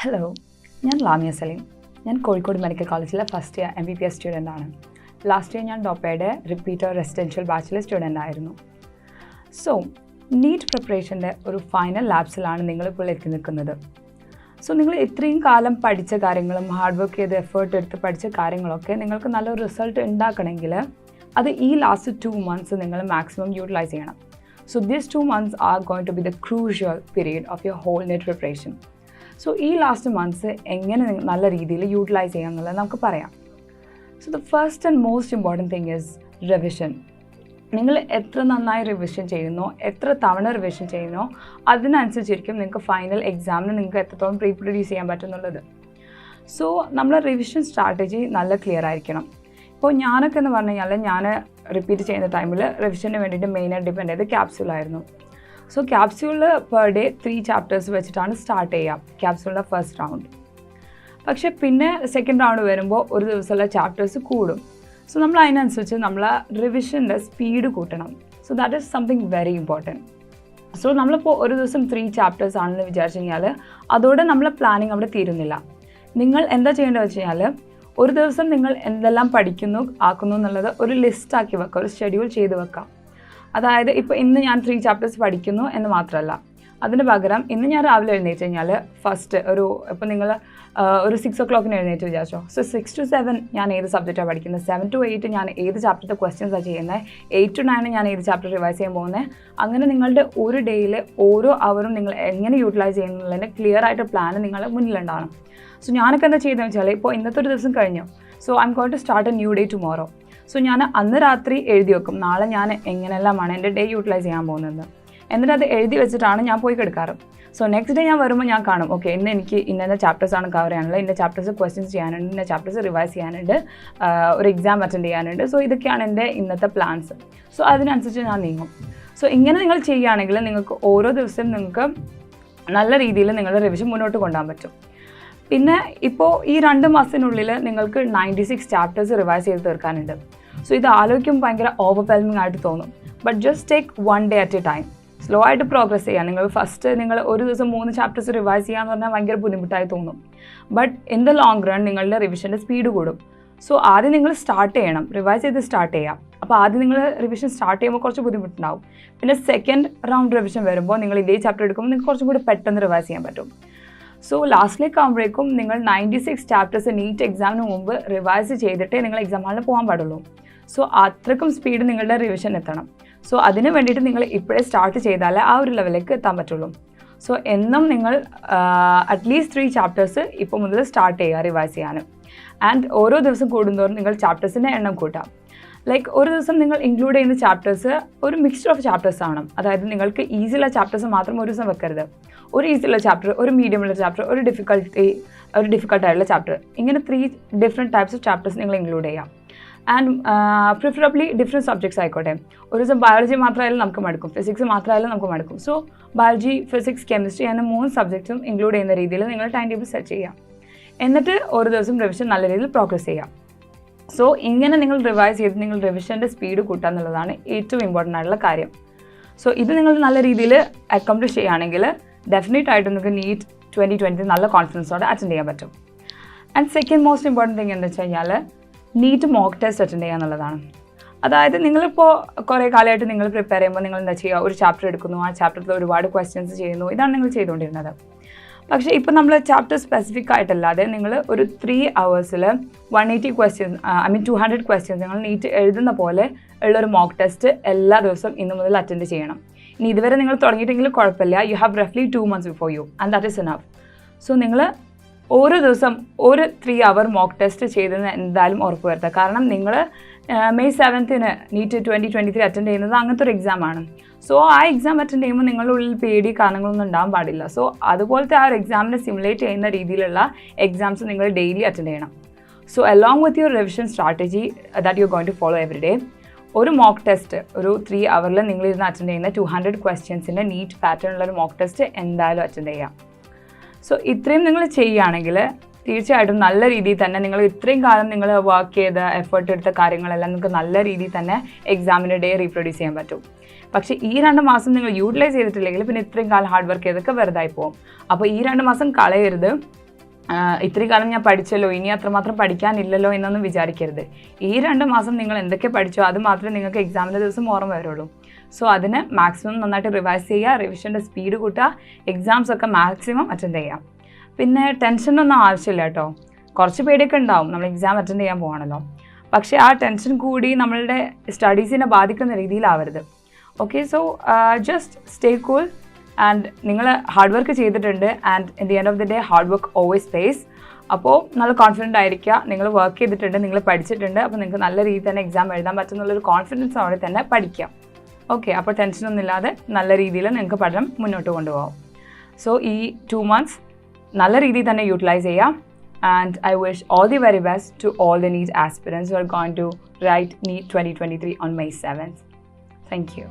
Hello, ഞാൻ ലാമിയ. ഞാൻ Kozhikode medical കോളേജിലെ ഫസ്റ്റ് ഇയർ MBBS സ്റ്റുഡൻ്റ് ആണ്. ലാസ്റ്റ് ഇയർ ഞാൻ ഡോപ്പയുടെ റിപ്പീറ്റർ റെസിഡൻഷ്യൽ ബാച്ചിലർ സ്റ്റുഡൻ്റ് ആയിരുന്നു. സോ നീറ്റ് പ്രിപ്പറേഷൻ്റെ ഒരു ഫൈനൽ ലാബ്സിലാണ് നിങ്ങളിപ്പോൾ എത്തി നിൽക്കുന്നത്. സോ നിങ്ങൾ ഇത്രയും കാലം പഠിച്ച കാര്യങ്ങളും ഹാർഡ് വർക്ക് ചെയ്ത് എഫേർട്ട് എടുത്ത് പഠിച്ച കാര്യങ്ങളൊക്കെ നിങ്ങൾക്ക് നല്ലൊരു റിസൾട്ട് ഉണ്ടാക്കണമെങ്കിൽ അത് ഈ ലാസ്റ്റ് 2 months നിങ്ങൾ മാക്സിമം യൂട്ടിലൈസ് ചെയ്യണം. So these 2 months are going to be the crucial period of your whole NEET preparation. So ഈ ലാസ്റ്റ് മന്ത്സ് എങ്ങനെ നല്ല രീതിയിൽ യൂട്ടിലൈസ് ചെയ്യാം എന്നുള്ളത് നമുക്ക് പറയാം. So the first and most important thing is revision. നിങ്ങൾ എത്ര നന്നായി റിവിഷൻ ചെയ്യുന്നോ, എത്ര തവണ റിവിഷൻ ചെയ്യുന്നോ, അതിനനുസരിച്ചിരിക്കും നിങ്ങൾക്ക് ഫൈനൽ എക്സാമിന് നിങ്ങൾക്ക് എത്രത്തോളം റീപ്രൊഡ്യൂസ് ചെയ്യാൻ പറ്റുന്നുള്ളത്. സോ നമ്മളെ റിവിഷൻ സ്ട്രാറ്റജി നല്ല ക്ലിയർ ആയിരിക്കണം. ഇപ്പോൾ ഞാനൊക്കെ എന്ന് പറഞ്ഞു കഴിഞ്ഞാൽ ഞാൻ റിപ്പീറ്റ് ചെയ്യുന്ന ടൈമിൽ റിവിഷന് വേണ്ടിയിട്ട് മെയിനായിട്ട് ഡിപ്പെൻഡ് ചെയ്ത് ക്യാപ്സ്യൂളായിരുന്നു. സോ ക്യാപ്സ്യൂളിൽ പെർ ഡേ 3 chapters വെച്ചിട്ടാണ് സ്റ്റാർട്ട് ചെയ്യുക ക്യാപ്സ്യൂളിൻ്റെ ഫസ്റ്റ് റൗണ്ട്. പക്ഷേ പിന്നെ സെക്കൻഡ് റൗണ്ട് വരുമ്പോൾ ഒരു ദിവസമുള്ള ചാപ്റ്റേഴ്സ് കൂടും. സോ നമ്മൾ അതിനനുസരിച്ച് നമ്മളെ റിവിഷൻ്റെ സ്പീഡ് കൂട്ടണം. So that is something very important. So നമ്മളിപ്പോൾ ഒരു ദിവസം 3 chapters ആണെന്ന് വിചാരിച്ചു കഴിഞ്ഞാൽ അതോടെ നമ്മളെ പ്ലാനിങ് അവിടെ തീരുന്നില്ല. നിങ്ങൾ എന്താ ചെയ്യേണ്ടത് വെച്ച് കഴിഞ്ഞാൽ ഒരു ദിവസം നിങ്ങൾ എന്തെല്ലാം പഠിക്കുന്നു ആക്കുന്നു എന്നുള്ളത് ഒരു ലിസ്റ്റാക്കി വെക്കുക, ഒരു ഷെഡ്യൂൾ ചെയ്ത് വെക്കാം. അതായത് ഇപ്പോൾ ഇന്ന് ഞാൻ 3 chapters പഠിക്കുന്നു എന്ന് മാത്രമല്ല, അതിന് പകരം ഇന്ന് ഞാൻ രാവിലെ എഴുന്നേറ്റ് കഴിഞ്ഞാൽ ഫസ്റ്റ് ഇപ്പോൾ നിങ്ങൾ ഒരു 6 o'clock എഴുന്നേറ്റ് വിചാരിച്ചോ. സോ 6 to 7 ഞാൻ ഏത് സബ്ജക്റ്റാണ് പഠിക്കുന്നത്, 7 to 8 ഞാൻ ഏത് ചാപ്റ്ററിൻ്റെ ക്വസ്റ്റ്യൻസാണ് ചെയ്യുന്നത്, 8 to 9 ഞാൻ ഏത് ചാപ്റ്റർ റിവൈസ് ചെയ്യാൻ പോകുന്നത്. അങ്ങനെ നിങ്ങളുടെ ഒരു ഡേയിൽ ഓരോ അവറും നിങ്ങൾ എങ്ങനെ യൂട്ടിലൈസ് ചെയ്യുന്നതിൻ്റെ ക്ലിയർ ആയിട്ട് പ്ലാൻ നിങ്ങളുടെ മുന്നിലുണ്ടാവണം. സോ ഞാനൊക്കെ എന്താ ചെയ്തതെന്ന് വെച്ചാൽ ഇപ്പോൾ ഇന്നത്തെ ഒരു ദിവസം കഴിഞ്ഞു. So I am going to start a new day tomorrow. So ഞാൻ അന്ന് രാത്രി എഴുതി വെക്കും നാളെ ഞാൻ എങ്ങനെയെല്ലാമാണ് എൻ്റെ ഡേ യൂട്ടിലൈസ് ചെയ്യാൻ പോകുന്നത്. എന്നിട്ട് അത് എഴുതി വെച്ചിട്ടാണ് ഞാൻ പോയി കിടക്കാറ്. സോ നെക്സ്റ്റ് ഡേ ഞാൻ വരുമ്പോൾ ഞാൻ കാണും, ഓക്കെ ഇന്ന് എനിക്ക് ഇന്ന ചാപ്റ്റേഴ്സാണ് കവർ ചെയ്യാനുള്ളത്, ഇന്ന ചാപ്റ്റേഴ്സ് ക്വസ്റ്റ്യൻസ് ചെയ്യാനുണ്ട്, ഇന്ന ചാപ്റ്റേഴ്സ് റിവൈസ് ചെയ്യാനുണ്ട്, ഒരു എക്സാം അറ്റൻഡ് ചെയ്യാനുണ്ട്. സോ ഇതൊക്കെയാണ് എൻ്റെ ഇന്നത്തെ പ്ലാൻസ്. സോ അതിനനുസരിച്ച് ഞാൻ നീങ്ങും. സോ ഇങ്ങനെ നിങ്ങൾ ചെയ്യുകയാണെങ്കിൽ നിങ്ങൾക്ക് ഓരോ ദിവസവും നിങ്ങൾക്ക് നല്ല രീതിയിൽ നിങ്ങളുടെ റിവിഷൻ മുന്നോട്ട് കൊണ്ടുപോകാൻ പറ്റും. പിന്നെ ഇപ്പോൾ ഈ 2 മാസത്തിനുള്ളിൽ നിങ്ങൾക്ക് 96 chapters റിവൈസ് ചെയ്ത് തീർക്കാനുണ്ട്. സോ ഇത് ആലോചിക്കുമ്പോൾ ഭയങ്കര ഓവർവെൽമിംഗ് ആയിട്ട് തോന്നും. But just take 1 day at a time. Slow ആയിട്ട് പ്രോഗ്രസ് ചെയ്യാം. നിങ്ങൾ ഒരു ദിവസം 3 chapters റിവൈസ് ചെയ്യാന്ന് പറഞ്ഞാൽ ഭയങ്കര ബുദ്ധിമുട്ടായി തോന്നും. But in the long run നിങ്ങളുടെ റിവിഷൻ്റെ സ്പീഡ് കൂടും. സോ ആദ്യം നിങ്ങൾ സ്റ്റാർട്ട് ചെയ്യണം, റിവൈസ് ചെയ്ത് സ്റ്റാർട്ട് ചെയ്യാം. അപ്പോൾ ആദ്യം നിങ്ങൾ റിവിഷൻ സ്റ്റാർട്ട് ചെയ്യുമ്പോൾ കുറച്ച് ബുദ്ധിമുട്ടുണ്ടാവും. പിന്നെ സെക്കൻഡ് റൗണ്ട് റിവിഷൻ വരുമ്പോൾ നിങ്ങൾ ഇതേ ചാപ്റ്റർ എടുക്കുമ്പോൾ നിങ്ങൾക്ക് കുറച്ചും കൂടി പെട്ടെന്ന് റിവൈസ് ചെയ്യാൻ പറ്റും. സോ ലാസ്റ്റിലേക്ക് ആകുമ്പോഴേക്കും നിങ്ങൾ 96 chapters നീറ്റ് എക്സാമിന് മുമ്പ് റിവൈസ് ചെയ്തിട്ടേ നിങ്ങൾ എക്സാം ഹാളിൽ പോകാൻ പാടുള്ളൂ. സോ അത്രയ്ക്കും സ്പീഡ് നിങ്ങളുടെ റിവിഷൻ എത്തണം. സോ അതിന് വേണ്ടിയിട്ട് നിങ്ങൾ ഇപ്പോഴേ സ്റ്റാർട്ട് ചെയ്താലേ ആ ഒരു ലെവലിലേക്ക് എത്താൻ പറ്റുള്ളൂ. സോ എന്നും നിങ്ങൾ അറ്റ്ലീസ്റ്റ് 3 chapters ഇപ്പോൾ മുതൽ സ്റ്റാർട്ട് ചെയ്യുക റിവൈസ് ചെയ്യാൻ. ആൻഡ് ഓരോ ദിവസം കൂടുന്തോറും നിങ്ങൾ ചാപ്റ്റേഴ്സിൻ്റെ എണ്ണം കൂട്ടാം. ലൈക്ക് ഒരു ദിവസം നിങ്ങൾ ഇൻക്ലൂഡ് ചെയ്യുന്ന ചാപ്റ്റേഴ്സ് ഒരു മിക്സ്ചർ ഓഫ് ചാപ്റ്റേഴ്സ് ആണ്. അതായത് നിങ്ങൾക്ക് ഈസിയുള്ള ചാപ്റ്റേഴ്സ് മാത്രം ഒരു ദിവസം വെക്കരുത്. ഒരു ഈസിയുള്ള ചാപ്റ്റർ, ഒരു മീഡിയമുള്ള ചാപ്റ്റർ, ഒരു ഡിഫിക്കൽട്ടായിട്ടുള്ള ചാപ്റ്റർ, ഇങ്ങനെ 3 different types of chapters നിങ്ങൾ ഇൻക്ലൂഡ് ചെയ്യാം. ആൻഡ് പ്രിഫറബ്ലി ഡിഫറെൻറ്റ് സബ്ജക്ട്സ് ആയിക്കോട്ടെ. ഒരു ദിവസം ബയോളജി മാത്രമായാലും നമുക്ക് മടുക്കും, ഫിസിക്സ് മാത്രമായാലും നമുക്ക് മടുക്കും. സോ ബയോളജി, ഫിസിക്സ്, കെമിസ്ട്രി അങ്ങനെ 3 സബ്ജക്ട്സും ഇൻക്ലൂഡ് ചെയ്യുന്ന രീതിയിൽ നിങ്ങൾ ടൈം ടേബിൾ സെറ്റ് ചെയ്യാം. എന്നിട്ട് ഒരു ദിവസം റിവിഷൻ നല്ല രീതിയിൽ പ്രോഗ്രസ് ചെയ്യാം. സോ ഇങ്ങനെ നിങ്ങൾ റിവൈസ് ചെയ്ത് നിങ്ങൾ റിവിഷൻ്റെ സ്പീഡ് കൂട്ടുക എന്നുള്ളതാണ് ഏറ്റവും ഇമ്പോർട്ടൻ്റ് ആയിട്ടുള്ള കാര്യം. സോ ഇത് നിങ്ങൾ നല്ല രീതിയിൽ അക്കംപ്ലിഷ് ചെയ്യുകയാണെങ്കിൽ ഡെഫിനറ്റ് ആയിട്ട് നിങ്ങൾക്ക് NEET 2023 നല്ല കോൺഫിഡൻസോടെ അറ്റൻഡ് ചെയ്യാൻ പറ്റും. And second most important thing എന്താ വെച്ച് കഴിഞ്ഞാൽ NEET മോക്ക് ടെസ്റ്റ് അറ്റൻഡ് ചെയ്യുക എന്നുള്ളതാണ്. അതായത് നിങ്ങളിപ്പോൾ കുറേ കാലമായിട്ട് നിങ്ങൾ പ്രിപ്പയർ ചെയ്യുമ്പോൾ നിങ്ങൾ എന്താ ചെയ്യുക, ഒരു ചാപ്റ്റർ എടുക്കുന്നു, ആ ചാപ്റ്ററിൽ ഒരുപാട് ക്വസ്റ്റ്യൻസ് ചെയ്യുന്നു, ഇതാണ് നിങ്ങൾ ചെയ്തുകൊണ്ടിരുന്നത്. പക്ഷേ ഇപ്പോൾ നമ്മൾ ചാപ്റ്റർ സ്പെസിഫിക് ആയിട്ടല്ലാതെ നിങ്ങൾ ഒരു 3 hours 180 questions 200 questions നിങ്ങൾ നീറ്റ് എഴുതുന്ന പോലെ ഉള്ളൊരു മോക്ക് ടെസ്റ്റ് എല്ലാ ദിവസവും ഇന്ന് മുതൽ അറ്റൻഡ് ചെയ്യണം. ഇനി ഇതുവരെ നിങ്ങൾ തുടങ്ങിയിട്ടെങ്കിലും കുഴപ്പമില്ല, യു ഹാവ് റഫ്ലി 2 months before you and that is enough. So നിങ്ങൾ ഓരോ ദിവസം ഒരു 3 hour മോക്ക് ടെസ്റ്റ് ചെയ്തെന്ന് എന്തായാലും ഉറപ്പ് വരുത്തുക. കാരണം നിങ്ങൾ May 7th NEET 2023 അറ്റൻഡ് ചെയ്യുന്നത് അങ്ങനത്തെ ഒരു എക്സാമാണ്. സോ ആ എക്സാം അറ്റൻഡ് ചെയ്യുമ്പോൾ നിങ്ങളുടെ ഉള്ളിൽ പേടി കാരണങ്ങളൊന്നും ഉണ്ടാകാൻ പാടില്ല. സോ അതുപോലത്തെ ആ ഒരു എക്സാമിനെ സിമുലേറ്റ് ചെയ്യുന്ന രീതിയിലുള്ള എക്സാംസ് നിങ്ങൾ ഡെയിലി അറ്റൻഡ് ചെയ്യണം. So along with your revision strategy that you are going to follow every day, ഒരു മോക്ക് ടെസ്റ്റ് ഒരു 3 hour നിങ്ങൾ ഇരുന്ന് അറ്റൻഡ് ചെയ്യുന്ന 200 questions നീറ്റ് പാറ്റേണുള്ളൊരു മോക്ക് ടെസ്റ്റ് എന്തായാലും അറ്റൻഡ് ചെയ്യാം. സോ ഇത്രയും നിങ്ങൾ ചെയ്യുകയാണെങ്കിൽ തീർച്ചയായിട്ടും നല്ല രീതിയിൽ തന്നെ നിങ്ങൾ ഇത്രയും കാലം നിങ്ങൾ വർക്ക് ചെയ്ത എഫേർട്ട് എടുത്ത കാര്യങ്ങളെല്ലാം നിങ്ങൾക്ക് നല്ല രീതിയിൽ തന്നെ എക്സാമിൻ്റെ ഡേ റീപ്രൊഡ്യൂസ് ചെയ്യാൻ പറ്റും. പക്ഷേ ഈ 2 മാസം നിങ്ങൾ യൂട്ടിലൈസ് ചെയ്തിട്ടില്ലെങ്കിൽ പിന്നെ ഇത്രയും കാലം ഹാർഡ് വർക്ക് ചെയ്തൊക്കെ വെറുതായി പോകും. അപ്പോൾ ഈ 2 മാസം കളയരുത്. ഇത്രയും കാലം ഞാൻ പഠിച്ചല്ലോ, ഇനി അത്രമാത്രം പഠിക്കാനില്ലല്ലോ എന്നൊന്നും വിചാരിക്കരുത്. ഈ 2 മാസം നിങ്ങൾ എന്തൊക്കെ പഠിച്ചോ അത് മാത്രമേ നിങ്ങൾക്ക് എക്സാമിൻ്റെ ദിവസം ഓർമ്മ വരുള്ളൂ. സോ അതിന് മാക്സിമം നന്നായിട്ട് റിവൈസ് ചെയ്യുക, റിവിഷൻ്റെ സ്പീഡ് കൂട്ടുക, എക്സാംസ് ഒക്കെ മാക്സിമം അറ്റൻഡ് ചെയ്യാം. പിന്നെ ടെൻഷനൊന്നും ആവശ്യമില്ല കേട്ടോ. കുറച്ച് പേടിയൊക്കെ ഉണ്ടാവും, നമ്മൾ എക്സാം അറ്റൻഡ് ചെയ്യാൻ പോകണമല്ലോ. പക്ഷേ ആ ടെൻഷൻ കൂടി നമ്മളുടെ സ്റ്റഡീസിനെ ബാധിക്കുന്ന രീതിയിലാവരുത്. Okay, so just stay cool and നിങ്ങൾ ഹാർഡ് വർക്ക് ചെയ്തിട്ടുണ്ട്. And in the end of the day hard work always pays. അപ്പോൾ നല്ല കോൺഫിഡൻ്റ് ആയിരിക്കുക. നിങ്ങൾ വർക്ക് ചെയ്തിട്ടുണ്ട്, നിങ്ങൾ പഠിച്ചിട്ടുണ്ട്, അപ്പോൾ നിങ്ങൾക്ക് നല്ല രീതിയിൽ തന്നെ എക്സാം എഴുതാൻ പറ്റുന്നുള്ളൊരു കോൺഫിഡൻസ് അവിടെ തന്നെ പഠിക്കാം. ഓക്കെ, അപ്പോൾ ടെൻഷനൊന്നും ഇല്ലാതെ നല്ല രീതിയിൽ നിങ്ങൾക്ക് പഠനം മുന്നോട്ട് കൊണ്ടുപോകാം. സോ ഈ 2 months നല്ല രീതിയിൽ തന്നെ യൂട്ടിലൈസ് ചെയ്യാം. And I wish all the very best to all the NEET aspirants who are going to write NEET 2023 on May 7th. Thank you.